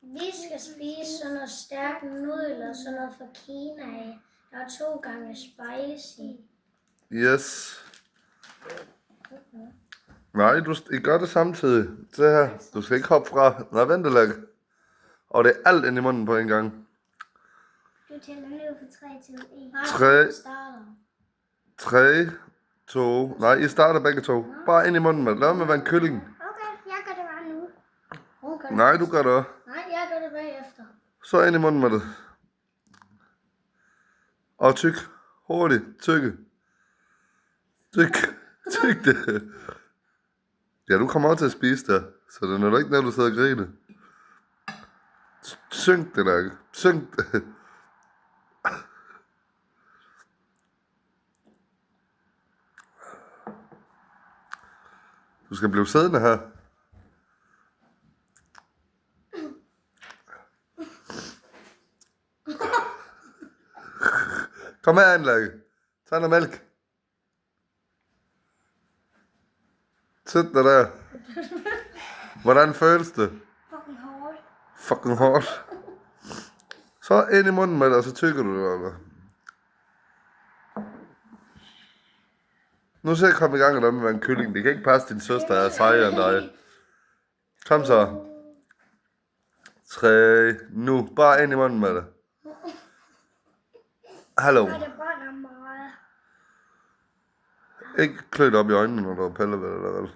Vi skal spise sådan noget stærkt nudler, sådan noget fra Kina af. Der er 2 gange spicy. Yes. Nej, I gør det samtidig. Se her. Du skal ikke hoppe fra. Nej, vent lidt. Og det er alt ind i munden på en gang. Du tæller ned fra 3 til 1. 3, Starter. 3, 2. Nej, I starter begge to. Bare ind i munden med. Lad med at være en kylling. Okay, jeg gør det bare nu. Nej, du gør det også. Nej, jeg gør det bagefter. Så ind i munden med det. Og tyk. Hurtigt. Tykke. Tyk. Tyk det. Ja, du kommer også til at spise det. Så det er nok ikke noget, du sidder og griner. Synk det der. Synk det. Du skal blive siddende her. Kom her, Anlage. Tag noget mælk. Sæt dig der. Hvordan føles det? Fucking hårdt. Fucking hårdt. Så ind i munden med det, og så tykker du det. Eller? Nu skal jeg komme i gang med med en kylling. Det kan ikke passe, din søster er sejere end dig. Kom så. 3. Nu. Bare ind i munden med det. Hallo. Og det brænder meget. Ikke klø det op i øjnene, når du piller ved det, eller hvad?